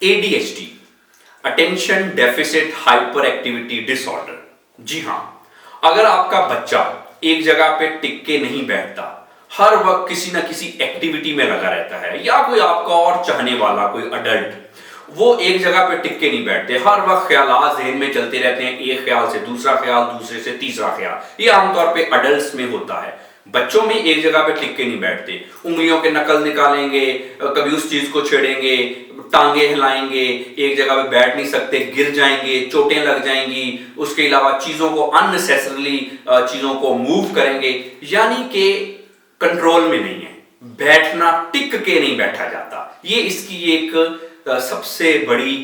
ADHD, attention deficit hyperactivity disorder. जी हाँ, अगर आपका बच्चा एक जगह पे टिक के नहीं बैठता, हर वक्त किसी ना किसी एक्टिविटी में लगा रहता है, या कोई आपका और चाहने वाला कोई अडल्ट, वो एक जगह पे टिक के नहीं बैठते, हर वक्त ख्यालात ज़हन में चलते रहते हैं, एक ख्याल से दूसरा ख्याल, दूसरे से तीसरा ख्याल, ये आमतौर पे अडल्ट्स में होता है। बच्चों में एक जगह पे टिक के नहीं बैठते, उंगलियों के नकल निकालेंगे, कभी उस चीज को छेड़ेंगे, टांगे हिलाएंगे, एक जगह पे बैठ नहीं सकते, गिर जाएंगे, चोटें लग जाएंगी, उसके अलावा चीजों को अननेसेसरली चीजों को मूव करेंगे, यानी कि कंट्रोल में नहीं है, बैठना टिक के नहीं बैठा जाता। ये इसकी एक सबसे बड़ी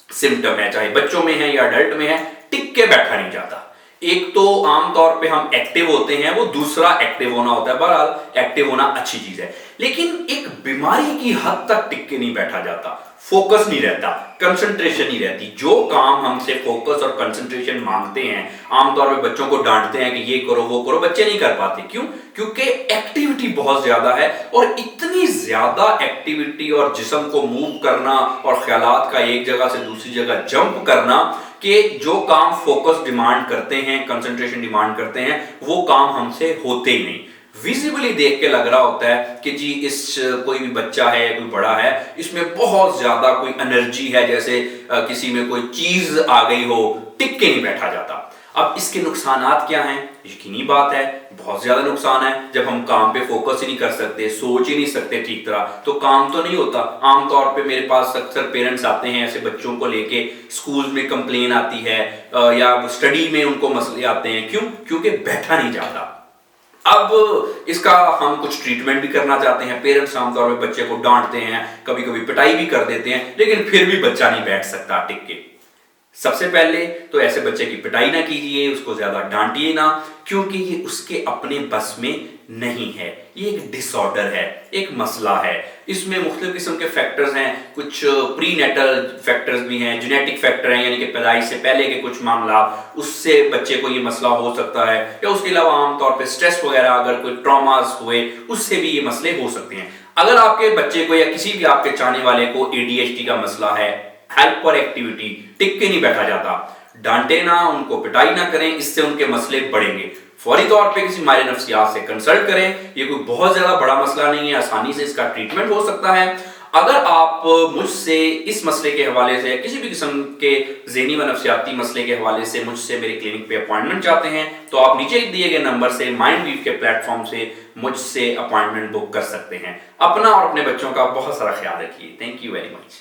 सिम्टम है, चाहे बच्चों में है या अडल्ट में है, टिक के बैठा नहीं जाता। एक तो आमतौर पे हम एक्टिव होते हैं, वो दूसरा एक्टिव होना होता है। बहरहाल एक्टिव होना अच्छी चीज है, लेकिन एक बीमारी की हद तक टिक के नहीं बैठा जाता, फोकस नहीं रहता, कंसंट्रेशन नहीं रहती। जो काम हमसे फोकस और कंसंट्रेशन मांगते हैं, आमतौर पे बच्चों को डांटते हैं कि ये करो वो करो, बच्चे नहीं कर पाते। क्यों? क्योंकि एक्टिविटी बहुत ज्यादा है, और इतनी ज्यादा एक्टिविटी और जिस्म को मूव करना और ख्यालात का एक जगह से दूसरी जगह जंप करना, कि जो काम फोकस डिमांड करते हैं, कंसंट्रेशन डिमांड करते हैं, वो काम हमसे होते ही नहीं। विजिबली देख के लग रहा होता है कि जी इस कोई भी बच्चा है, कोई बड़ा है, इसमें बहुत ज्यादा कोई एनर्जी है, जैसे किसी में कोई चीज आ गई हो, टिक के नहीं बैठा जाता। अब इसके नुकसानात क्या हैं? यकीनी बात है, बहुत ज्यादा नुकसान है। जब हम काम पे फोकस ही नहीं कर सकते, सोच ही नहीं सकते ठीक तरह, तो काम तो नहीं होता। आमतौर पे मेरे पास अक्सर पेरेंट्स आते हैं ऐसे बच्चों को लेके, स्कूल में कंप्लेन आती है या स्टडी में उनको मसले आते हैं। क्यों? क्योंकि बैठा नहीं जाता। अब इसका हम कुछ ट्रीटमेंट भी करना चाहते हैं। पेरेंट्स आमतौर पे बच्चे को डांटते हैं, कभी कभी पिटाई भी कर देते हैं, लेकिन फिर भी बच्चा नहीं बैठ सकता टिक के। सबसे पहले तो ऐसे बच्चे की पिटाई ना कीजिए, उसको ज्यादा डांटिए ना, क्योंकि ये उसके अपने बस में नहीं है। ये एक डिसऑर्डर है, एक मसला है। इसमें मुख्तलिफ किस्म के फैक्टर्स हैं, कुछ प्रीनेटल फैक्टर्स भी हैं, जेनेटिक फैक्टर हैं, यानी कि पैदाइश से पहले के कुछ मामला, उससे बच्चे को ये मसला हो सकता है, या उसके अलावा आमतौर पे स्ट्रेस वगैरह, अगर कोई ट्रॉमास हुए, उससे भी ये मसले हो सकते हैं। अगर आपके बच्चे को या किसी भी आपके चाहने वाले को ADHD का मसला है, हाइपर एक्टिविटी, टिक के नहीं बैठा जाता, डांटे ना, उनको पिटाई ना करें, इससे उनके मसले बढ़ेंगे। फौरी तौर पे किसी माहिर नफ्सियात से कंसल्ट करें। ये कोई बहुत ज्यादा बड़ा मसला नहीं है, आसानी से इसका ट्रीटमेंट हो सकता है। अगर आप मुझसे इस मसले के हवाले से, किसी भी किस्म के ज़हनी व नफ्सियाती मसले के हवाले से मुझसे मेरे क्लिनिक पे अपॉइंटमेंट चाहते हैं, तो आप नीचे दिए गए नंबर से, माइंडवीव के प्लेटफॉर्म से मुझसे अपॉइंटमेंट बुक कर सकते हैं। अपना और अपने बच्चों का बहुत सारा ख्याल रखिए। Thank you very much.